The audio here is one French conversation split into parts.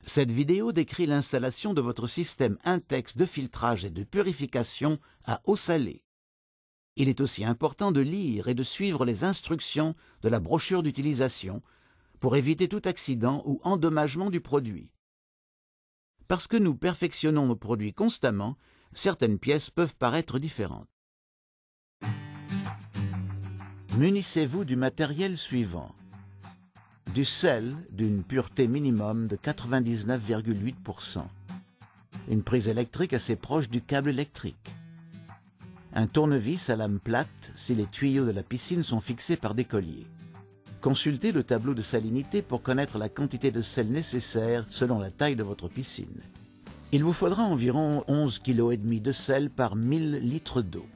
Cette vidéo décrit l'installation de votre système Intex de filtrage et de purification à eau salée. Il est aussi important de lire et de suivre les instructions de la brochure d'utilisation pour éviter tout accident ou endommagement du produit. Parce que nous perfectionnons nos produits constamment, certaines pièces peuvent paraître différentes. Munissez-vous du matériel suivant. Du sel d'une pureté minimum de 99,8%. Une prise électrique assez proche du câble électrique. Un tournevis à lame plate si les tuyaux de la piscine sont fixés par des colliers. Consultez le tableau de salinité pour connaître la quantité de sel nécessaire selon la taille de votre piscine. Il vous faudra environ 11,5 kg de sel par 1000 litres d'eau.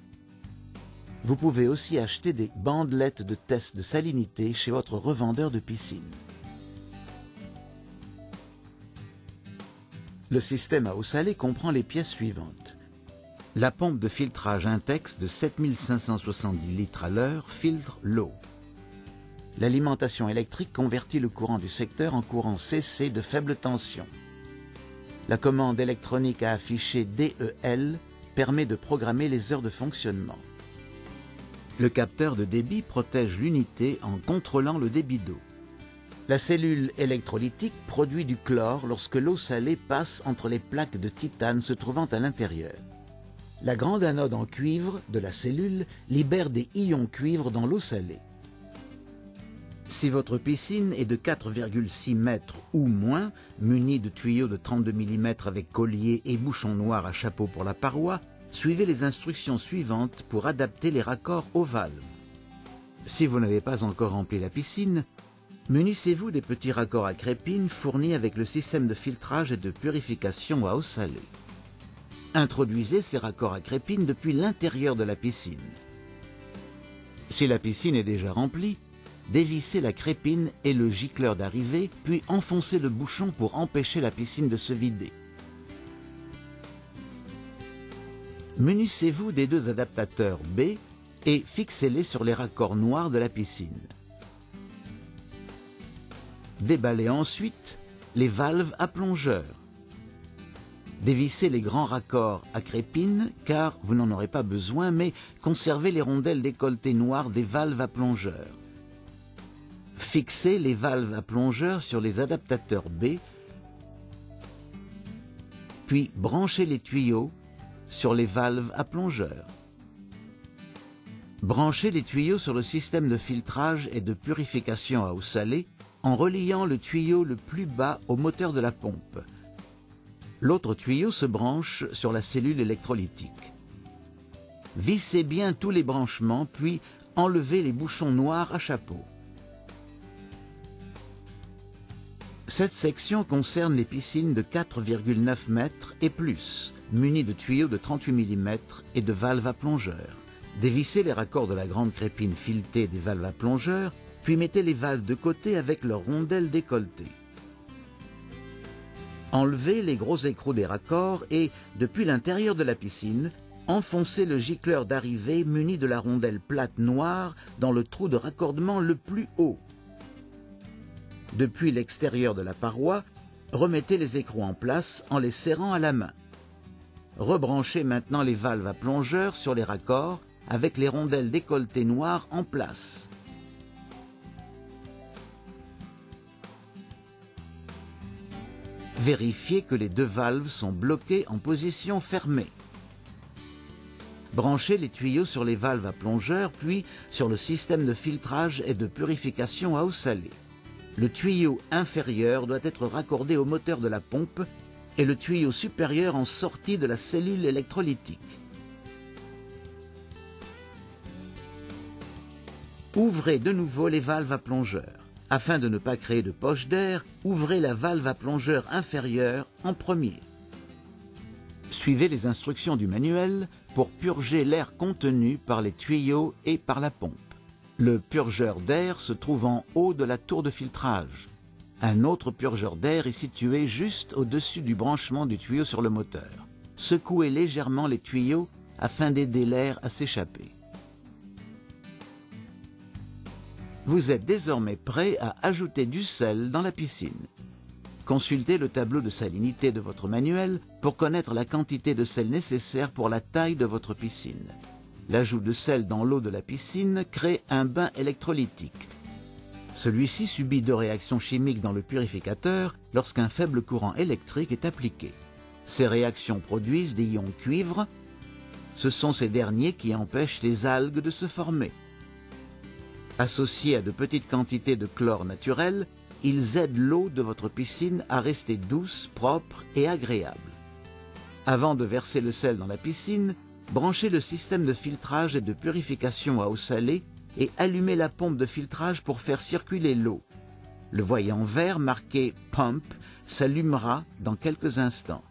Vous pouvez aussi acheter des bandelettes de test de salinité chez votre revendeur de piscine. Le système à eau salée comprend les pièces suivantes. La pompe de filtrage Intex de 7570 litres à l'heure filtre l'eau. L'alimentation électrique convertit le courant du secteur en courant CC de faible tension. La commande électronique à afficher DEL permet de programmer les heures de fonctionnement. Le capteur de débit protège l'unité en contrôlant le débit d'eau. La cellule électrolytique produit du chlore lorsque l'eau salée passe entre les plaques de titane se trouvant à l'intérieur. La grande anode en cuivre de la cellule libère des ions cuivre dans l'eau salée. Si votre piscine est de 4,6 mètres ou moins, munie de tuyaux de 32 mm avec collier et bouchon noir à chapeau pour la paroi, suivez les instructions suivantes pour adapter les raccords aux valves. Si vous n'avez pas encore rempli la piscine, munissez-vous des petits raccords à crépine fournis avec le système de filtrage et de purification à eau salée. Introduisez ces raccords à crépine depuis l'intérieur de la piscine. Si la piscine est déjà remplie, dévissez la crépine et le gicleur d'arrivée, puis enfoncez le bouchon pour empêcher la piscine de se vider. Munissez-vous des deux adaptateurs B et fixez-les sur les raccords noirs de la piscine. Déballez ensuite les valves à plongeur. Dévissez les grands raccords à crépine car vous n'en aurez pas besoin, mais conservez les rondelles décolletées noires des valves à plongeur. Fixez les valves à plongeur sur les adaptateurs B, puis branchez les tuyaux sur les valves à plongeur. Branchez les tuyaux sur le système de filtrage et de purification à eau salée en reliant le tuyau le plus bas au moteur de la pompe. L'autre tuyau se branche sur la cellule électrolytique. Vissez bien tous les branchements, puis enlevez les bouchons noirs à chapeau. Cette section concerne les piscines de 4,9 mètres et plus, munies de tuyaux de 38 mm et de valves à plongeur. Dévissez les raccords de la grande crépine filetée des valves à plongeur, puis mettez les valves de côté avec leurs rondelles décolletées. Enlevez les gros écrous des raccords et, depuis l'intérieur de la piscine, enfoncez le gicleur d'arrivée muni de la rondelle plate noire dans le trou de raccordement le plus haut. Depuis l'extérieur de la paroi, remettez les écrous en place en les serrant à la main. Rebranchez maintenant les valves à plongeur sur les raccords avec les rondelles décolletées noires en place. Vérifiez que les deux valves sont bloquées en position fermée. Branchez les tuyaux sur les valves à plongeur, puis sur le système de filtrage et de purification à eau salée. Le tuyau inférieur doit être raccordé au moteur de la pompe et le tuyau supérieur en sortie de la cellule électrolytique. Ouvrez de nouveau les valves à plongeur. Afin de ne pas créer de poche d'air, ouvrez la valve à plongeur inférieure en premier. Suivez les instructions du manuel pour purger l'air contenu par les tuyaux et par la pompe. Le purgeur d'air se trouve en haut de la tour de filtrage. Un autre purgeur d'air est situé juste au-dessus du branchement du tuyau sur le moteur. Secouez légèrement les tuyaux afin d'aider l'air à s'échapper. Vous êtes désormais prêt à ajouter du sel dans la piscine. Consultez le tableau de salinité de votre manuel pour connaître la quantité de sel nécessaire pour la taille de votre piscine. L'ajout de sel dans l'eau de la piscine crée un bain électrolytique. Celui-ci subit deux réactions chimiques dans le purificateur lorsqu'un faible courant électrique est appliqué. Ces réactions produisent des ions cuivre. Ce sont ces derniers qui empêchent les algues de se former. Associés à de petites quantités de chlore naturel, ils aident l'eau de votre piscine à rester douce, propre et agréable. Avant de verser le sel dans la piscine, branchez le système de filtrage et de purification à eau salée et allumez la pompe de filtrage pour faire circuler l'eau. Le voyant vert marqué « Pump » s'allumera dans quelques instants.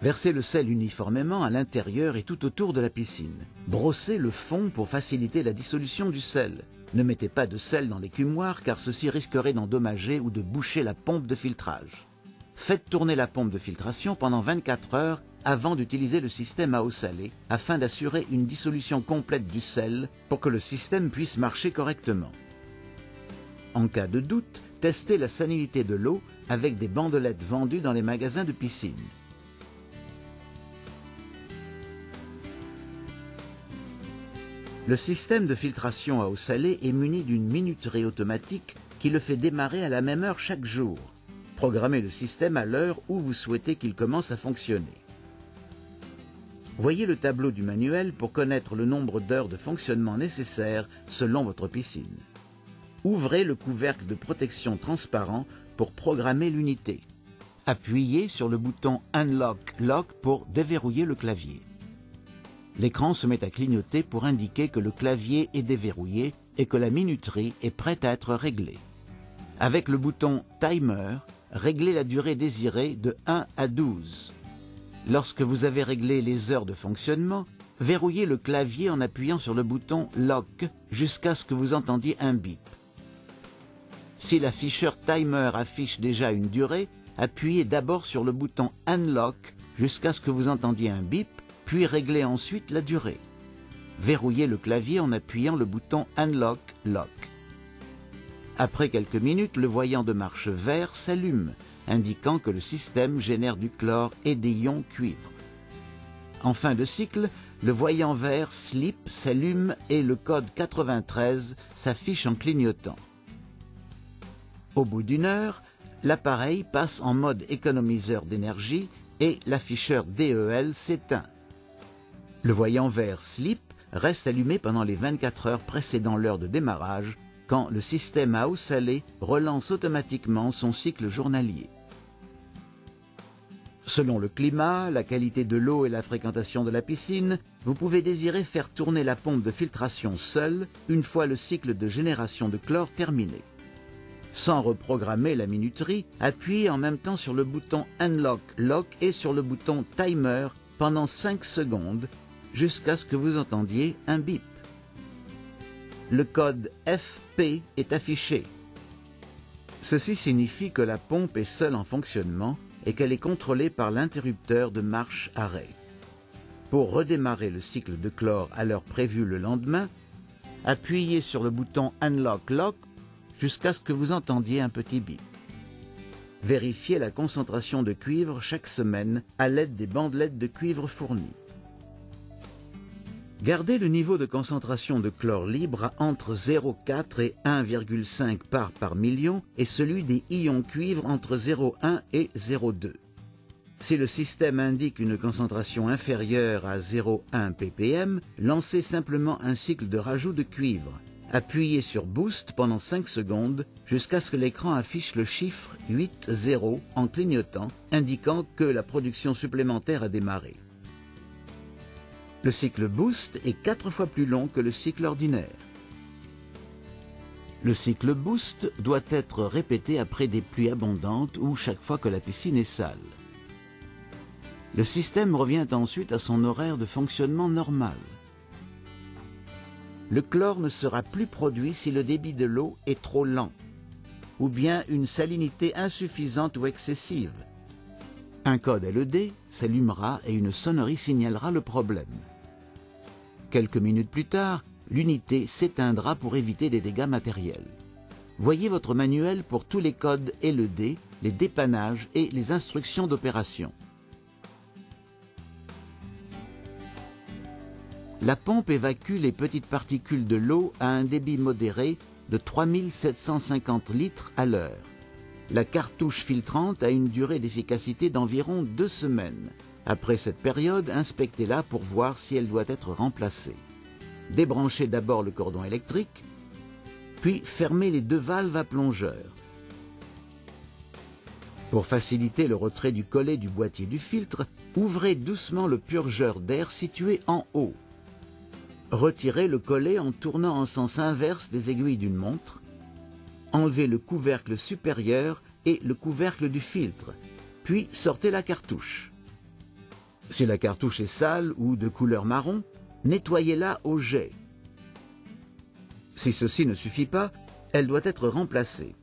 Versez le sel uniformément à l'intérieur et tout autour de la piscine. Brossez le fond pour faciliter la dissolution du sel. Ne mettez pas de sel dans l'écumoire car ceci risquerait d'endommager ou de boucher la pompe de filtrage. Faites tourner la pompe de filtration pendant 24 heures avant d'utiliser le système à eau salée afin d'assurer une dissolution complète du sel pour que le système puisse marcher correctement. En cas de doute, testez la salinité de l'eau avec des bandelettes vendues dans les magasins de piscine. Le système de filtration à eau salée est muni d'une minuterie automatique qui le fait démarrer à la même heure chaque jour. Programmez le système à l'heure où vous souhaitez qu'il commence à fonctionner. Voyez le tableau du manuel pour connaître le nombre d'heures de fonctionnement nécessaires selon votre piscine. Ouvrez le couvercle de protection transparent pour programmer l'unité. Appuyez sur le bouton Unlock Lock pour déverrouiller le clavier. L'écran se met à clignoter pour indiquer que le clavier est déverrouillé et que la minuterie est prête à être réglée. Avec le bouton Timer, réglez la durée désirée de 1 à 12. Lorsque vous avez réglé les heures de fonctionnement, verrouillez le clavier en appuyant sur le bouton Lock jusqu'à ce que vous entendiez un bip. Si l'afficheur Timer affiche déjà une durée, appuyez d'abord sur le bouton Unlock jusqu'à ce que vous entendiez un bip, puis réglez ensuite la durée. Verrouillez le clavier en appuyant le bouton Unlock Lock. Après quelques minutes, le voyant de marche vert s'allume, indiquant que le système génère du chlore et des ions cuivre. En fin de cycle, le voyant vert Sleep s'allume et le code 93 s'affiche en clignotant. Au bout d'une heure, l'appareil passe en mode économiseur d'énergie et l'afficheur DEL s'éteint. Le voyant vert Sleep reste allumé pendant les 24 heures précédant l'heure de démarrage, quand le système à eau salée relance automatiquement son cycle journalier. Selon le climat, la qualité de l'eau et la fréquentation de la piscine, vous pouvez désirer faire tourner la pompe de filtration seule une fois le cycle de génération de chlore terminé. Sans reprogrammer la minuterie, appuyez en même temps sur le bouton Unlock Lock et sur le bouton Timer pendant 5 secondes jusqu'à ce que vous entendiez un bip. Le code FP est affiché. Ceci signifie que la pompe est seule en fonctionnement et qu'elle est contrôlée par l'interrupteur de marche-arrêt. Pour redémarrer le cycle de chlore à l'heure prévue le lendemain, appuyez sur le bouton Unlock Lock jusqu'à ce que vous entendiez un petit bip. Vérifiez la concentration de cuivre chaque semaine à l'aide des bandelettes de cuivre fournies. Gardez le niveau de concentration de chlore libre à entre 0,4 et 1,5 parts par million et celui des ions cuivre entre 0,1 et 0,2. Si le système indique une concentration inférieure à 0,1 ppm, lancez simplement un cycle de rajout de cuivre. Appuyez sur Boost pendant 5 secondes jusqu'à ce que l'écran affiche le chiffre 8,0 en clignotant, indiquant que la production supplémentaire a démarré. Le cycle Boost est 4 fois plus long que le cycle ordinaire. Le cycle Boost doit être répété après des pluies abondantes ou chaque fois que la piscine est sale. Le système revient ensuite à son horaire de fonctionnement normal. Le chlore ne sera plus produit si le débit de l'eau est trop lent, ou bien une salinité insuffisante ou excessive. Un code LED s'allumera et une sonnerie signalera le problème. Quelques minutes plus tard, l'unité s'éteindra pour éviter des dégâts matériels. Voyez votre manuel pour tous les codes LED les dépannages et les instructions d'opération. La pompe évacue les petites particules de l'eau à un débit modéré de 3750 litres à l'heure. La cartouche filtrante a une durée d'efficacité d'environ 2 semaines. Après cette période, inspectez-la pour voir si elle doit être remplacée. Débranchez d'abord le cordon électrique, puis fermez les 2 valves à plongeur. Pour faciliter le retrait du collet du boîtier du filtre, ouvrez doucement le purgeur d'air situé en haut. Retirez le collet en tournant en sens inverse des aiguilles d'une montre. Enlevez le couvercle supérieur et le couvercle du filtre, puis sortez la cartouche. Si la cartouche est sale ou de couleur marron, nettoyez-la au jet. Si ceci ne suffit pas, elle doit être remplacée.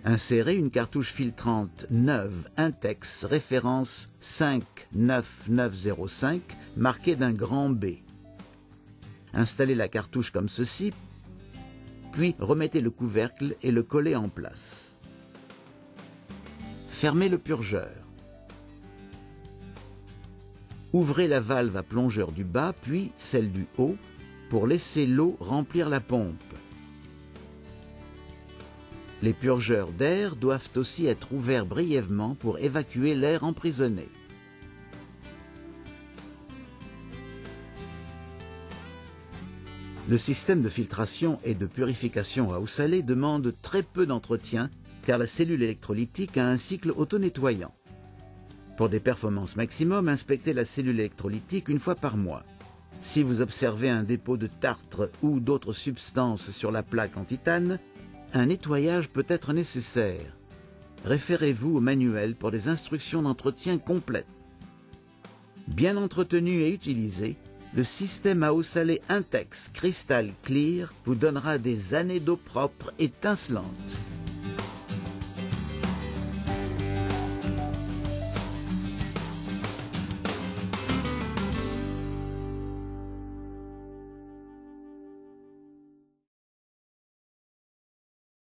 Insérez une cartouche filtrante neuve Intex référence 59905 marquée d'un grand B. Installez la cartouche comme ceci, puis remettez le couvercle et le collet en place. Fermez le purgeur. Ouvrez la valve à plongeur du bas, puis celle du haut, pour laisser l'eau remplir la pompe. Les purgeurs d'air doivent aussi être ouverts brièvement pour évacuer l'air emprisonné. Le système de filtration et de purification à eau salée demande très peu d'entretien car la cellule électrolytique a un cycle auto-nettoyant. Pour des performances maximum, inspectez la cellule électrolytique une fois par mois. Si vous observez un dépôt de tartre ou d'autres substances sur la plaque en titane, un nettoyage peut être nécessaire. Référez-vous au manuel pour des instructions d'entretien complètes. Bien entretenu et utilisé, le système à eau salée Intex Crystal Clear vous donnera des années d'eau propre étincelante.